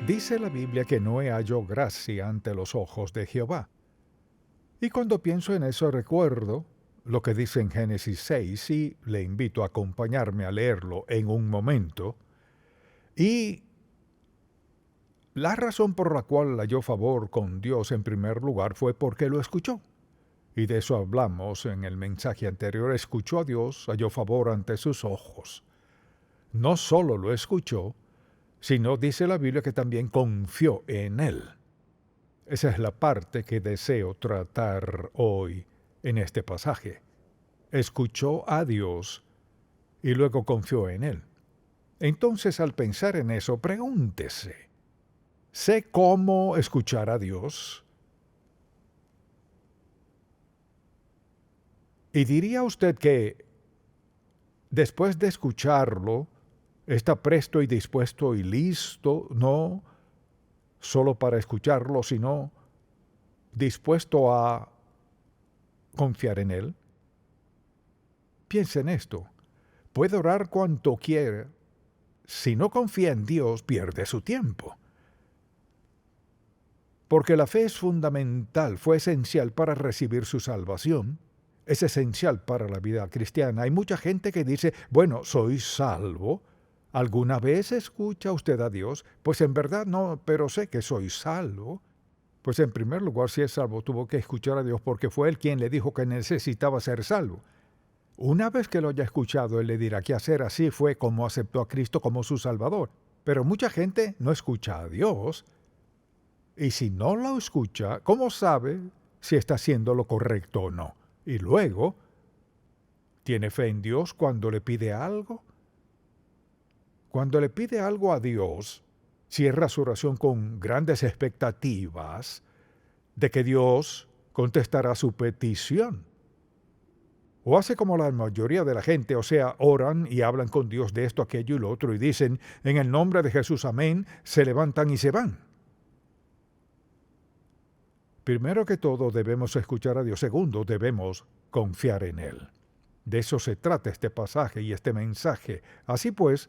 Dice la Biblia que Noé halló gracia ante los ojos de Jehová. Y cuando pienso en eso recuerdo lo que dice en Génesis 6 y le invito a acompañarme a leerlo en un momento. Y la razón por la cual halló favor con Dios en primer lugar fue porque lo escuchó. Y de eso hablamos en el mensaje anterior. Escuchó a Dios, halló favor ante sus ojos. No solo lo escuchó, sino dice la Biblia que también confió en Él. Esa es la parte que deseo tratar hoy en este pasaje. Escuchó a Dios y luego confió en Él. Entonces, al pensar en eso, pregúntese, ¿sé cómo escuchar a Dios? Y diría usted que después de escucharlo, está presto y dispuesto y listo, no solo para escucharlo, sino dispuesto a confiar en Él. Piense en esto. Puede orar cuanto quiera. Si no confía en Dios, pierde su tiempo. Porque la fe es fundamental, fue esencial para recibir su salvación. Es esencial para la vida cristiana. Hay mucha gente que dice, bueno, soy salvo. ¿Alguna vez escucha usted a Dios? Pues en verdad no, pero sé que soy salvo. Pues en primer lugar, si es salvo, tuvo que escuchar a Dios porque fue Él quien le dijo que necesitaba ser salvo. Una vez que lo haya escuchado, Él le dirá que hacer así fue como aceptó a Cristo como su Salvador. Pero mucha gente no escucha a Dios. Y si no lo escucha, ¿cómo sabe si está haciendo lo correcto o no? Y luego, ¿tiene fe en Dios cuando le pide algo? Cuando le pide algo a Dios, cierra su oración con grandes expectativas de que Dios contestará su petición. O hace como la mayoría de la gente, o sea, oran y hablan con Dios de esto, aquello y lo otro, y dicen, en el nombre de Jesús, amén, se levantan y se van. Primero que todo, debemos escuchar a Dios. Segundo, debemos confiar en Él. De eso se trata este pasaje y este mensaje. Así pues,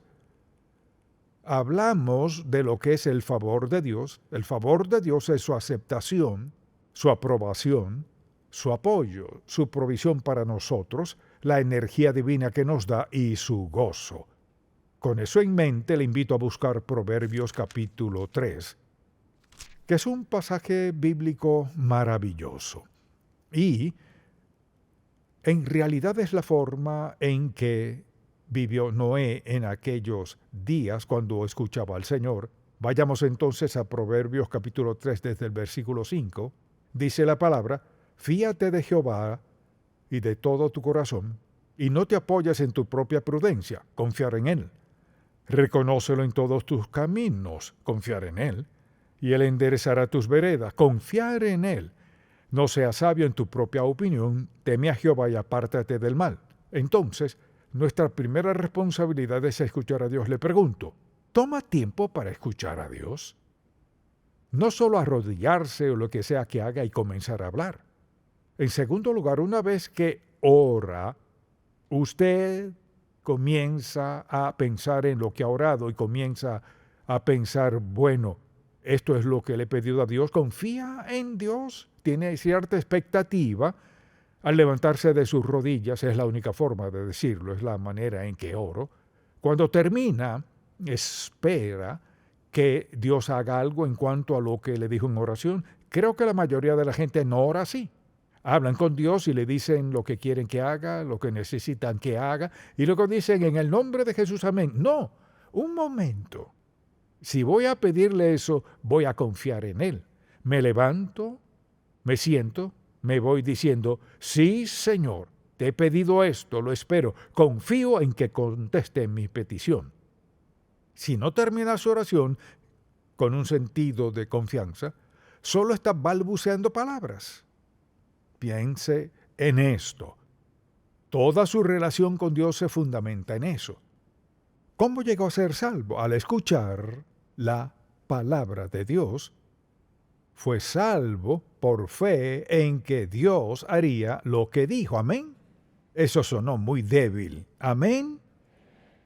hablamos de lo que es el favor de Dios. El favor de Dios es su aceptación, su aprobación, su apoyo, su provisión para nosotros, la energía divina que nos da y su gozo. Con eso en mente le invito a buscar Proverbios capítulo 3, que es un pasaje bíblico maravilloso. Y en realidad es la forma en que vivió Noé en aquellos días cuando escuchaba al Señor. Vayamos entonces a Proverbios capítulo 3 desde el versículo 5. Dice la palabra, fíate de Jehová y de todo tu corazón, y no te apoyes en tu propia prudencia, confiar en Él. Reconócelo en todos tus caminos, confiar en Él, y Él enderezará tus veredas, confiar en Él. No seas sabio en tu propia opinión, teme a Jehová y apártate del mal. Entonces, nuestra primera responsabilidad es escuchar a Dios. Le pregunto, ¿toma tiempo para escuchar a Dios? No solo arrodillarse o lo que sea que haga y comenzar a hablar. En segundo lugar, una vez que ora, usted comienza a pensar en lo que ha orado y comienza a pensar, bueno, esto es lo que le he pedido a Dios, confía en Dios, tiene cierta expectativa. Al levantarse de sus rodillas, es la única forma de decirlo, es la manera en que oro. Cuando termina, espera que Dios haga algo en cuanto a lo que le dijo en oración. Creo que la mayoría de la gente no ora así. Hablan con Dios y le dicen lo que quieren que haga, lo que necesitan que haga, y luego dicen en el nombre de Jesús, amén. No, un momento. Si voy a pedirle eso, voy a confiar en Él. Me levanto, me siento, me voy diciendo, sí, Señor, te he pedido esto, lo espero, confío en que conteste mi petición. Si no termina su oración con un sentido de confianza, solo está balbuceando palabras. Piense en esto. Toda su relación con Dios se fundamenta en eso. ¿Cómo llegó a ser salvo? Al escuchar la palabra de Dios. Fue salvo por fe en que Dios haría lo que dijo. Amén. Eso sonó muy débil. Amén.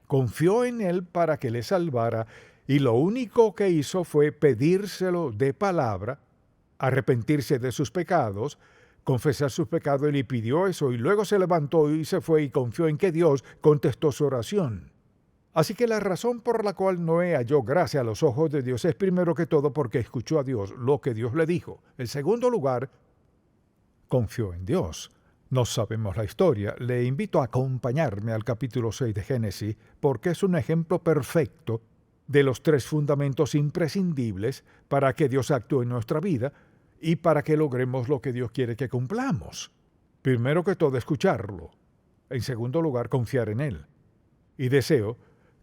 Confió en Él para que le salvara y lo único que hizo fue pedírselo de palabra, arrepentirse de sus pecados, confesar sus pecados, y le pidió eso, y luego se levantó y se fue y confió en que Dios contestó su oración. Así que la razón por la cual Noé halló gracia a los ojos de Dios es primero que todo porque escuchó a Dios lo que Dios le dijo. En segundo lugar, confió en Dios. No sabemos la historia. Le invito a acompañarme al capítulo 6 de Génesis porque es un ejemplo perfecto de los tres fundamentos imprescindibles para que Dios actúe en nuestra vida y para que logremos lo que Dios quiere que cumplamos. Primero que todo, escucharlo. En segundo lugar, confiar en Él. Y deseo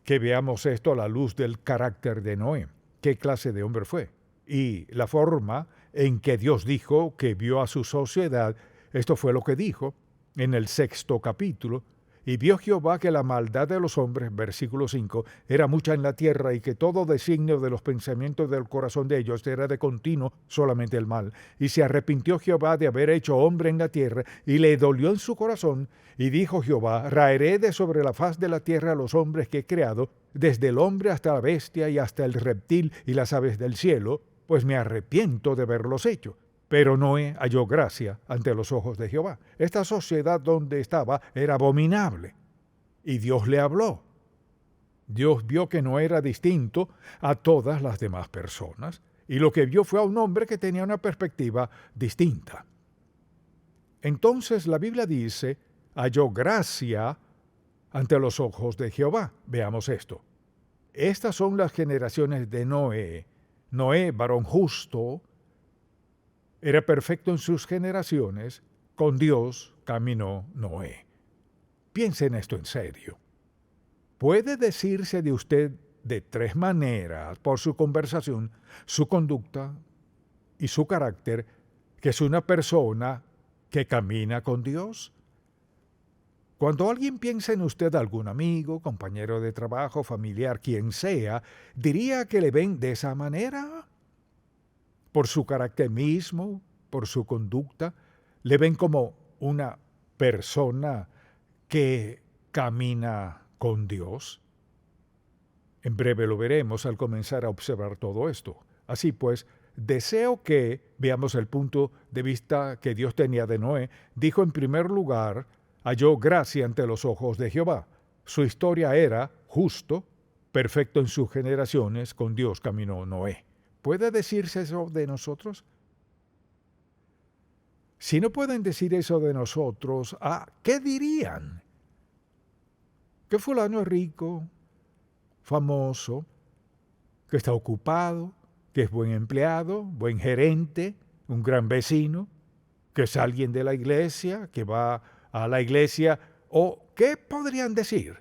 que veamos esto a la luz del carácter de Noé. ¿Qué clase de hombre fue? Y la forma en que Dios dijo que vio a su sociedad. Esto fue lo que dijo en el 6º capítulo. Y vio Jehová que la maldad de los hombres, versículo 5, era mucha en la tierra y que todo designio de los pensamientos del corazón de ellos era de continuo solamente el mal. Y se arrepintió Jehová de haber hecho hombre en la tierra y le dolió en su corazón. Y dijo Jehová, raeré de sobre la faz de la tierra a los hombres que he creado, desde el hombre hasta la bestia y hasta el reptil y las aves del cielo, pues me arrepiento de haberlos hecho. Pero Noé halló gracia ante los ojos de Jehová. Esta sociedad donde estaba era abominable. Y Dios le habló. Dios vio que no era distinto a todas las demás personas, y lo que vio fue a un hombre que tenía una perspectiva distinta. Entonces la Biblia dice, halló gracia ante los ojos de Jehová. Veamos esto. Estas son las generaciones de Noé. Noé, varón justo, era perfecto en sus generaciones, con Dios caminó Noé. Piense en esto en serio. Puede decirse de usted de tres maneras, por su conversación, su conducta y su carácter, que es una persona que camina con Dios. Cuando alguien piensa en usted, algún amigo, compañero de trabajo, familiar, quien sea, diría que le ven de esa manera. Por su carácter mismo, por su conducta, le ven como una persona que camina con Dios. En breve lo veremos al comenzar a observar todo esto. Así pues, deseo que veamos el punto de vista que Dios tenía de Noé. Dijo en primer lugar, halló gracia ante los ojos de Jehová. Su historia era justo, perfecto en sus generaciones, con Dios caminó Noé. ¿Puede decirse eso de nosotros? Si no pueden decir eso de nosotros, ¿qué dirían? Que fulano es rico, famoso, que está ocupado, que es buen empleado, buen gerente, un gran vecino, que es alguien de la iglesia, que va a la iglesia, o ¿qué podrían decir?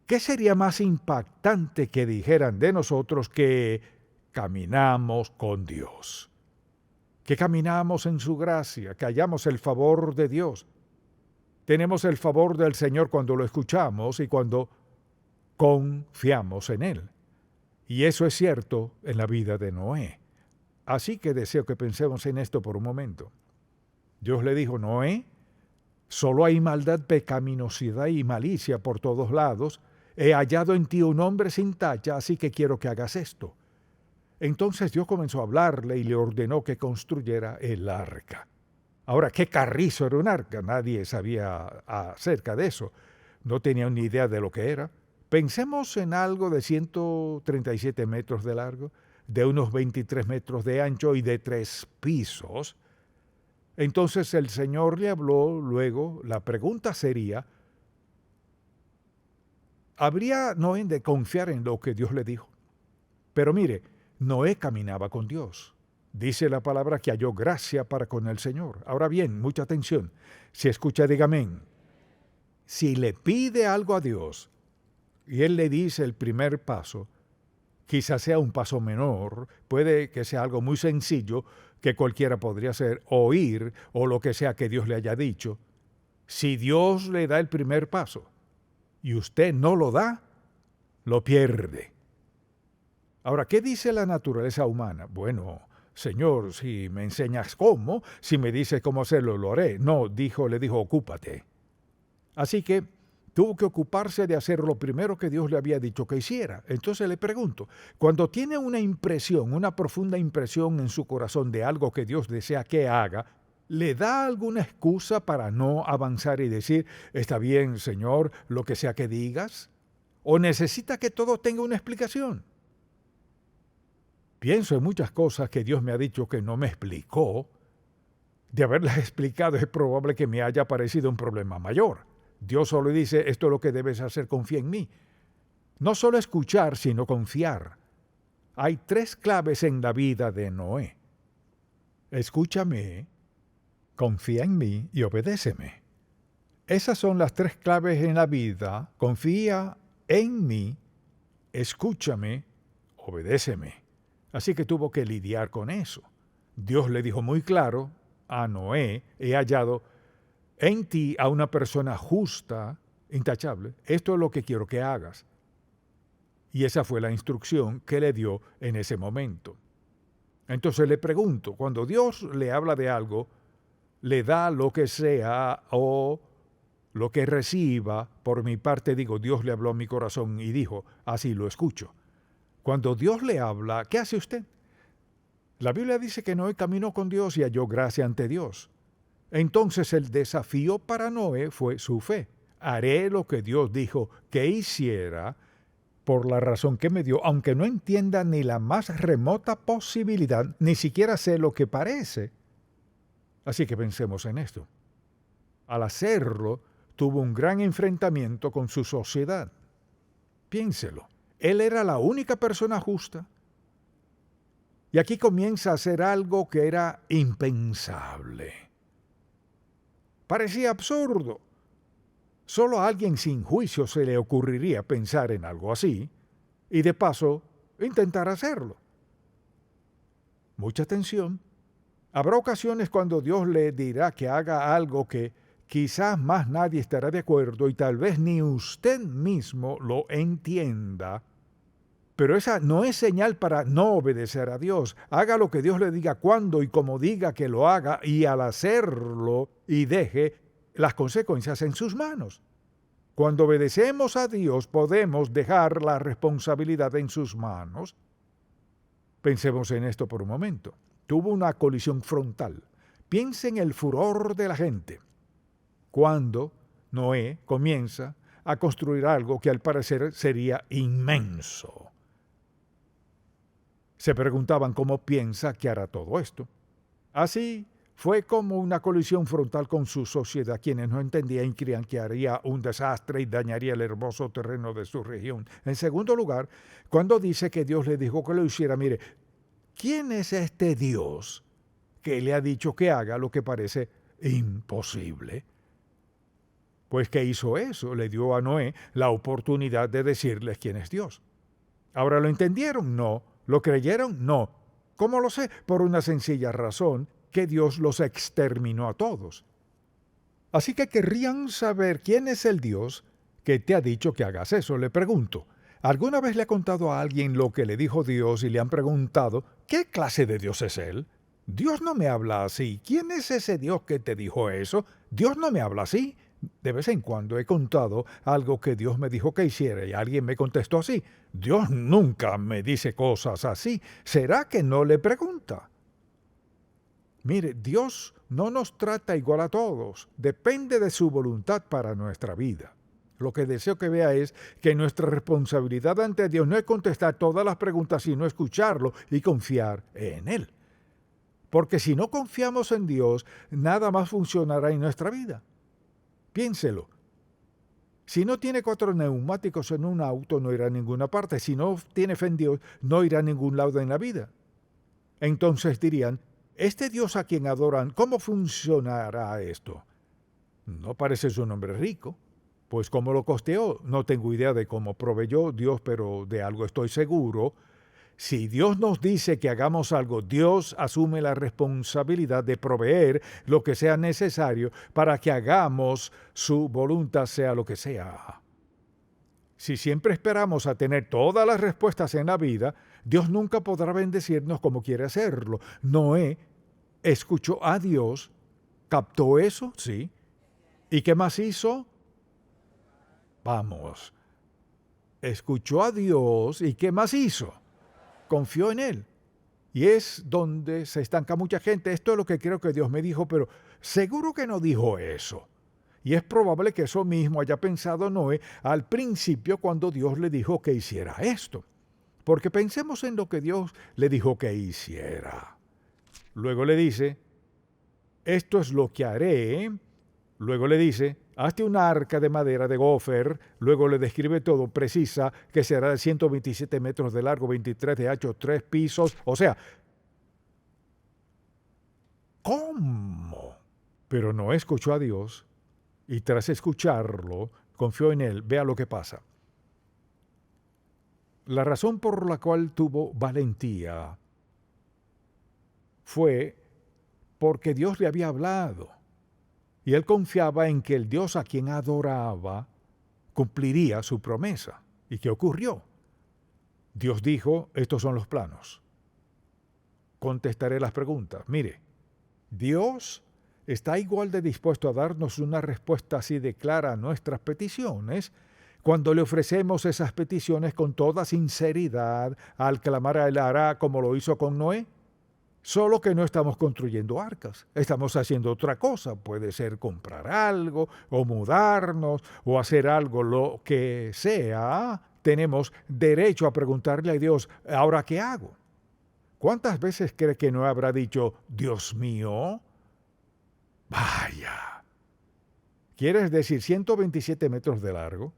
¿Qué sería más impactante que dijeran de nosotros que caminamos con Dios, que caminamos en su gracia, que hallamos el favor de Dios? Tenemos el favor del Señor cuando lo escuchamos y cuando confiamos en Él. Y eso es cierto en la vida de Noé. Así que deseo que pensemos en esto por un momento. Dios le dijo, Noé, solo hay maldad, pecaminosidad y malicia por todos lados. He hallado en ti un hombre sin tacha, así que quiero que hagas esto. Entonces Dios comenzó a hablarle y le ordenó que construyera el arca. Ahora, ¿qué carrizo era un arca? Nadie sabía acerca de eso. No tenían ni idea de lo que era. Pensemos en algo de 137 metros de largo, de unos 23 metros de ancho y de 3 pisos. Entonces el Señor le habló luego. La pregunta sería, ¿habría Noé de confiar en lo que Dios le dijo? Pero mire, Noé caminaba con Dios. Dice la palabra que halló gracia para con el Señor. Ahora bien, mucha atención. Si escucha, diga amén. Si le pide algo a Dios y Él le dice el primer paso, quizás sea un paso menor, puede que sea algo muy sencillo que cualquiera podría hacer, oír o lo que sea que Dios le haya dicho. Si Dios le da el primer paso y usted no lo da, lo pierde. Ahora, ¿qué dice la naturaleza humana? Bueno, Señor, si me enseñas cómo, si me dices cómo hacerlo, lo haré. No, le dijo, ocúpate. Así que tuvo que ocuparse de hacer lo primero que Dios le había dicho que hiciera. Entonces le pregunto, cuando tiene una impresión, una profunda impresión en su corazón de algo que Dios desea que haga, ¿le da alguna excusa para no avanzar y decir, está bien, Señor, lo que sea que digas? ¿O necesita que todo tenga una explicación? Pienso en muchas cosas que Dios me ha dicho que no me explicó. De haberlas explicado es probable que me haya parecido un problema mayor. Dios solo dice, esto es lo que debes hacer, confía en mí. No solo escuchar, sino confiar. Hay 3 claves en la vida de Noé. Escúchame, confía en mí y obedéceme. Esas son las 3 claves en la vida. Confía en mí, escúchame, obedéceme. Así que tuvo que lidiar con eso. Dios le dijo muy claro a Noé, he hallado en ti a una persona justa, intachable. Esto es lo que quiero que hagas. Y esa fue la instrucción que le dio en ese momento. Entonces le pregunto, cuando Dios le habla de algo, le da lo que sea o lo que reciba, por mi parte digo, Dios le habló a mi corazón y dijo, así lo escucho. Cuando Dios le habla, ¿qué hace usted? La Biblia dice que Noé caminó con Dios y halló gracia ante Dios. Entonces el desafío para Noé fue su fe. Haré lo que Dios dijo que hiciera por la razón que me dio, aunque no entienda ni la más remota posibilidad, ni siquiera sé lo que parece. Así que pensemos en esto. Al hacerlo, tuvo un gran enfrentamiento con su sociedad. Piénselo. Él era la única persona justa. Y aquí comienza a hacer algo que era impensable. Parecía absurdo. Solo a alguien sin juicio se le ocurriría pensar en algo así y de paso intentar hacerlo. Mucha atención. Habrá ocasiones cuando Dios le dirá que haga algo que quizás más nadie estará de acuerdo y tal vez ni usted mismo lo entienda. Pero esa no es señal para no obedecer a Dios. Haga lo que Dios le diga cuando y como diga que lo haga y al hacerlo y deje las consecuencias en sus manos. Cuando obedecemos a Dios podemos dejar la responsabilidad en sus manos. Pensemos en esto por un momento. Tuvo una colisión frontal. Piense en el furor de la gente. Cuando Noé comienza a construir algo que al parecer sería inmenso. Se preguntaban cómo piensa que hará todo esto. Así fue como una colisión frontal con su sociedad, quienes no entendían y creían que haría un desastre y dañaría el hermoso terreno de su región. En segundo lugar, cuando dice que Dios le dijo que lo hiciera, mire, ¿quién es este Dios que le ha dicho que haga lo que parece imposible? Pues ¿qué hizo eso? Le dio a Noé la oportunidad de decirles quién es Dios. ¿Ahora lo entendieron? No. ¿Lo creyeron? No. ¿Cómo lo sé? Por una sencilla razón, que Dios los exterminó a todos. Así que querrían saber quién es el Dios que te ha dicho que hagas eso. Le pregunto, ¿alguna vez le ha contado a alguien lo que le dijo Dios y le han preguntado, ¿qué clase de Dios es Él? Dios no me habla así. ¿Quién es ese Dios que te dijo eso? Dios no me habla así. De vez en cuando he contado algo que Dios me dijo que hiciera y alguien me contestó así. Dios nunca me dice cosas así. ¿Será que no le pregunta? Mire, Dios no nos trata igual a todos. Depende de su voluntad para nuestra vida. Lo que deseo que vea es que nuestra responsabilidad ante Dios no es contestar todas las preguntas, sino escucharlo y confiar en Él. Porque si no confiamos en Dios, nada más funcionará en nuestra vida. Piénselo. Si no tiene 4 neumáticos en un auto, no irá a ninguna parte. Si no tiene fe en Dios, no irá a ningún lado en la vida. Entonces dirían, este Dios a quien adoran, ¿cómo funcionará esto? No parece un hombre rico. Pues ¿cómo lo costeó? No tengo idea de cómo proveyó Dios, pero de algo estoy seguro. Si Dios nos dice que hagamos algo, Dios asume la responsabilidad de proveer lo que sea necesario para que hagamos su voluntad, sea lo que sea. Si siempre esperamos a tener todas las respuestas en la vida, Dios nunca podrá bendecirnos como quiere hacerlo. Noé escuchó a Dios, captó eso, sí. ¿Y qué más hizo? Vamos, escuchó a Dios y ¿qué más hizo? Confió en Él. Y es donde se estanca mucha gente. Esto es lo que creo que Dios me dijo, pero seguro que no dijo eso. Y es probable que eso mismo haya pensado Noé al principio cuando Dios le dijo que hiciera esto. Porque pensemos en lo que Dios le dijo que hiciera. Luego le dice, esto es lo que haré. Luego le dice, hazte una arca de madera de gofer. Luego le describe todo, precisa que será de 127 metros de largo, 23 de ancho, 3 pisos. O sea, ¿cómo? Pero no escuchó a Dios y tras escucharlo, confió en Él. Vea lo que pasa. La razón por la cual tuvo valentía fue porque Dios le había hablado. Y él confiaba en que el Dios a quien adoraba cumpliría su promesa. ¿Y qué ocurrió? Dios dijo, estos son los planos. Contestaré las preguntas. Mire, Dios está igual de dispuesto a darnos una respuesta así de clara a nuestras peticiones cuando le ofrecemos esas peticiones con toda sinceridad al clamar a Él hará como lo hizo con Noé. Solo que no estamos construyendo arcas, estamos haciendo otra cosa. Puede ser comprar algo, o mudarnos, o hacer algo, lo que sea. Tenemos derecho a preguntarle a Dios, ¿ahora qué hago? ¿Cuántas veces cree que no habrá dicho, Dios mío? Vaya. ¿Quieres decir 127 metros de largo?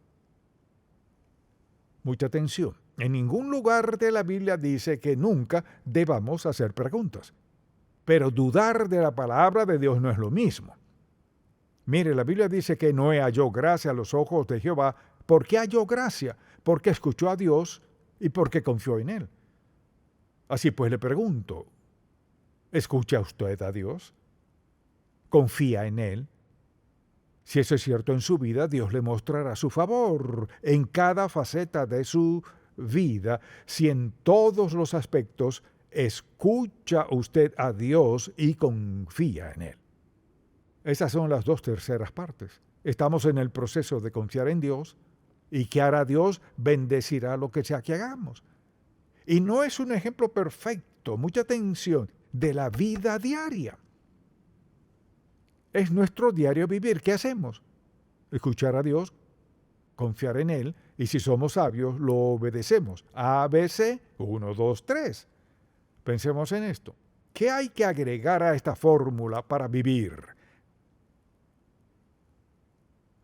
Mucha atención. En ningún lugar de la Biblia dice que nunca debamos hacer preguntas. Pero dudar de la palabra de Dios no es lo mismo. Mire, la Biblia dice que Noé halló gracia a los ojos de Jehová. ¿Por qué halló gracia? Porque escuchó a Dios y porque confió en Él. Así pues le pregunto, ¿escucha usted a Dios? ¿Confía en Él? Si eso es cierto en su vida, Dios le mostrará su favor en cada faceta de su vida, si en todos los aspectos escucha usted a Dios y confía en Él. Esas son las 2/3 partes. Estamos en el proceso de confiar en Dios y que hará Dios bendecirá lo que sea que hagamos. Y no es un ejemplo perfecto, mucha atención, de la vida diaria. Es nuestro diario vivir. ¿Qué hacemos? Escuchar a Dios, confiar en Él, y si somos sabios, lo obedecemos. A, B, C, 1, 2, 3. Pensemos en esto. ¿Qué hay que agregar a esta fórmula para vivir?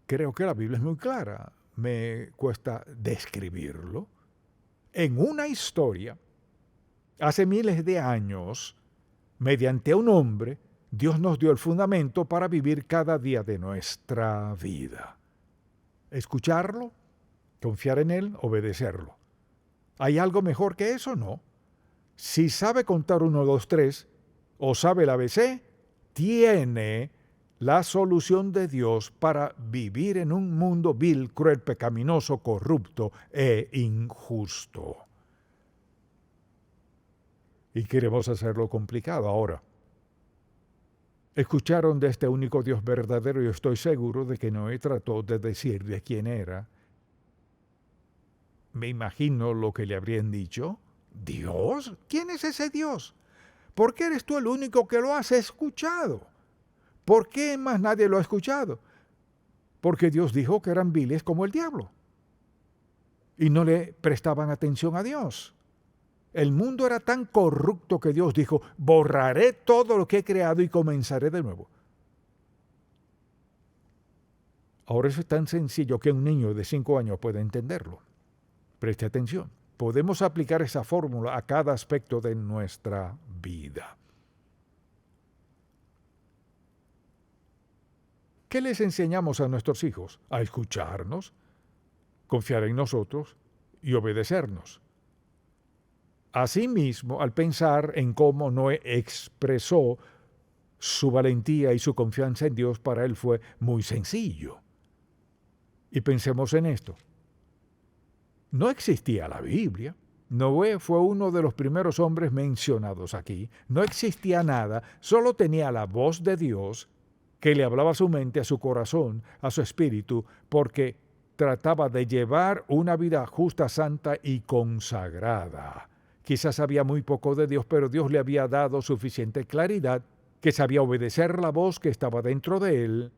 Creo que la Biblia es muy clara. Me cuesta describirlo. En una historia, hace miles de años, mediante un hombre, Dios nos dio el fundamento para vivir cada día de nuestra vida. Escucharlo, confiar en Él, obedecerlo. ¿Hay algo mejor que eso? No. Si sabe contar 1, 2, 3, o sabe el ABC, tiene la solución de Dios para vivir en un mundo vil, cruel, pecaminoso, corrupto e injusto. Y queremos hacerlo complicado ahora. Escucharon de este único Dios verdadero y estoy seguro de que Noé trató de decir de quién era. Me imagino lo que le habrían dicho. ¿Dios? ¿Quién es ese Dios? ¿Por qué eres tú el único que lo has escuchado? ¿Por qué más nadie lo ha escuchado? Porque Dios dijo que eran viles como el diablo. Y no le prestaban atención a Dios. El mundo era tan corrupto que Dios dijo, borraré todo lo que he creado y comenzaré de nuevo. Ahora eso es tan sencillo que un niño de 5 años puede entenderlo. Preste atención. Podemos aplicar esa fórmula a cada aspecto de nuestra vida. ¿Qué les enseñamos a nuestros hijos? A escucharnos, confiar en nosotros y obedecernos. Asimismo, al pensar en cómo Noé expresó su valentía y su confianza en Dios, para él fue muy sencillo. Y pensemos en esto. No existía la Biblia. Noé fue uno de los primeros hombres mencionados aquí. No existía nada, solo tenía la voz de Dios que le hablaba a su mente, a su corazón, a su espíritu, porque trataba de llevar una vida justa, santa y consagrada. Quizás sabía muy poco de Dios, pero Dios le había dado suficiente claridad que sabía obedecer la voz que estaba dentro de él,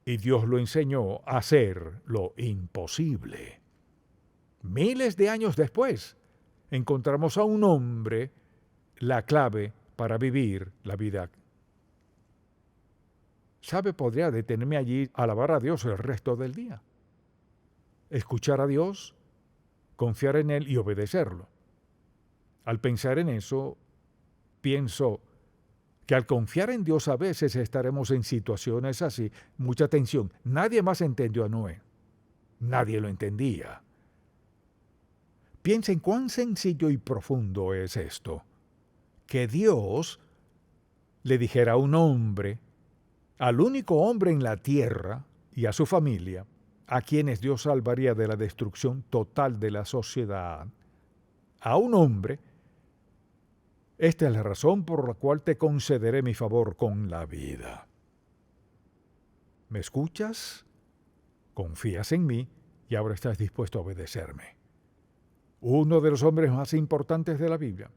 y Dios lo enseñó a hacer lo imposible. Miles de años después, encontramos a un hombre la clave para vivir la vida. ¿Sabe? Podría detenerme allí a alabar a Dios el resto del día. Escuchar a Dios, confiar en Él y obedecerlo. Al pensar en eso, pienso que al confiar en Dios a veces estaremos en situaciones así. Mucha atención, nadie más entendió a Noé. Nadie lo entendía. Piensen cuán sencillo y profundo es esto. Que Dios le dijera a un hombre, al único hombre en la tierra y a su familia, a quienes Dios salvaría de la destrucción total de la sociedad, a un hombre: esta es la razón por la cual te concederé mi favor con la vida. ¿Me escuchas? Confías en mí y ahora estás dispuesto a obedecerme. Uno de los hombres más importantes de la Biblia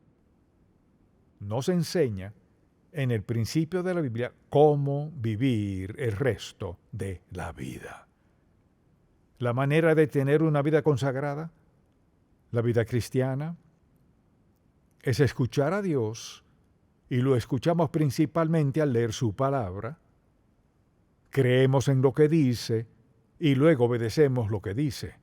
nos enseña en el principio de la Biblia cómo vivir el resto de la vida. La manera de tener una vida consagrada, la vida cristiana, es escuchar a Dios, y lo escuchamos principalmente al leer su palabra. Creemos en lo que dice y luego obedecemos lo que dice.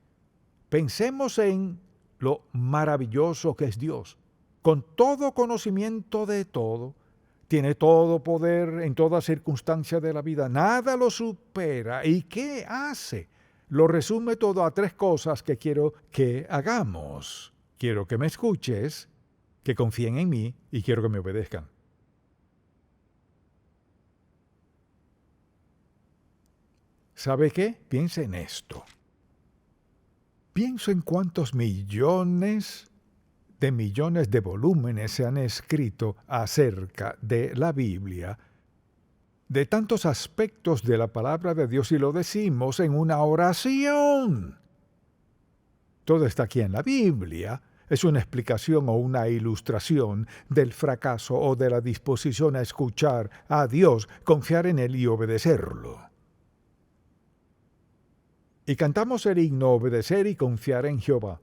Pensemos en lo maravilloso que es Dios. Con todo conocimiento de todo, tiene todo poder en toda circunstancia de la vida. Nada lo supera. ¿Y qué hace? Lo resume todo a 3 cosas que quiero que hagamos. Quiero que me escuches, que confíen en mí y quiero que me obedezcan. ¿Sabe qué? Piensa en esto. Pienso en cuántos millones de volúmenes se han escrito acerca de la Biblia, de tantos aspectos de la palabra de Dios, y lo decimos en una oración. Todo está aquí en la Biblia. Es una explicación o una ilustración del fracaso o de la disposición a escuchar a Dios, confiar en Él y obedecerlo. Y cantamos el himno: obedecer y confiar en Jehová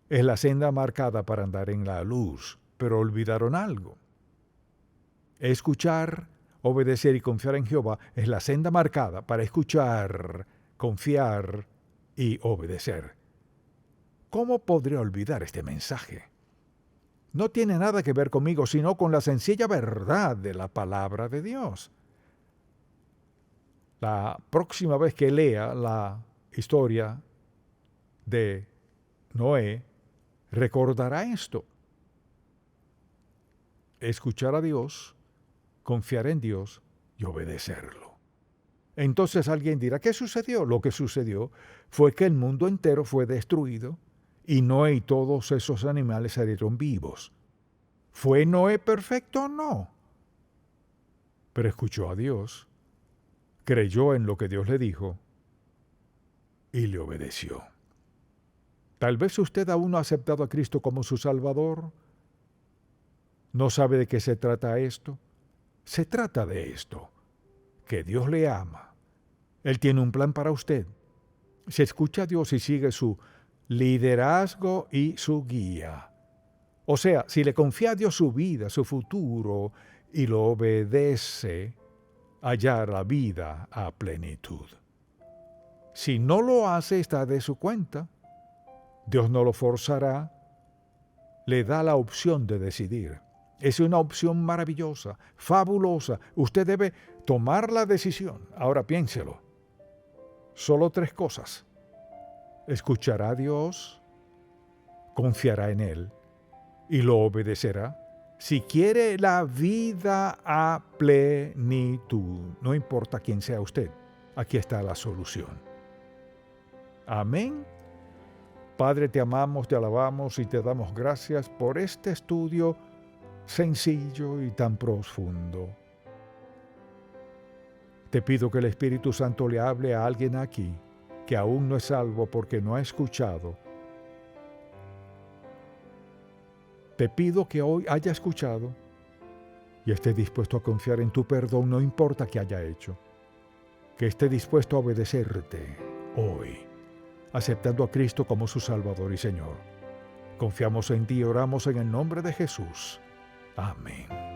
es la senda marcada para andar en la luz. Pero olvidaron algo. Escuchar, obedecer y confiar en Jehová es la senda marcada para escuchar, confiar y obedecer. ¿Cómo podría olvidar este mensaje? No tiene nada que ver conmigo, sino con la sencilla verdad de la palabra de Dios. La próxima vez que lea la historia de Noé, recordará esto. Escuchar a Dios, confiar en Dios y obedecerlo. Entonces alguien dirá: ¿qué sucedió? Lo que sucedió fue que el mundo entero fue destruido y Noé y todos esos animales salieron vivos. ¿Fue Noé perfecto? No. Pero escuchó a Dios, creyó en lo que Dios le dijo y le obedeció. Tal vez usted aún no ha aceptado a Cristo como su Salvador. ¿No sabe de qué se trata esto? Se trata de esto, que Dios le ama. Él tiene un plan para usted. Si escucha a Dios y sigue su liderazgo y su guía. O sea, si le confía a Dios su vida, su futuro, y lo obedece, hallar la vida a plenitud. Si no lo hace, está de su cuenta. Dios no lo forzará, le da la opción de decidir. Es una opción maravillosa, fabulosa. Usted debe tomar la decisión. Ahora piénselo. Solo 3 cosas. Escuchará a Dios, confiará en Él y lo obedecerá. Si quiere la vida a plenitud, no importa quién sea usted, aquí está la solución. Amén. Padre, te amamos, te alabamos y te damos gracias por este estudio sencillo y tan profundo. Te pido que el Espíritu Santo le hable a alguien aquí que aún no es salvo porque no ha escuchado. Te pido que hoy haya escuchado y esté dispuesto a confiar en tu perdón, no importa qué haya hecho. Que esté dispuesto a obedecerte hoy, aceptando a Cristo como su Salvador y Señor. Confiamos en ti y oramos en el nombre de Jesús. Amén.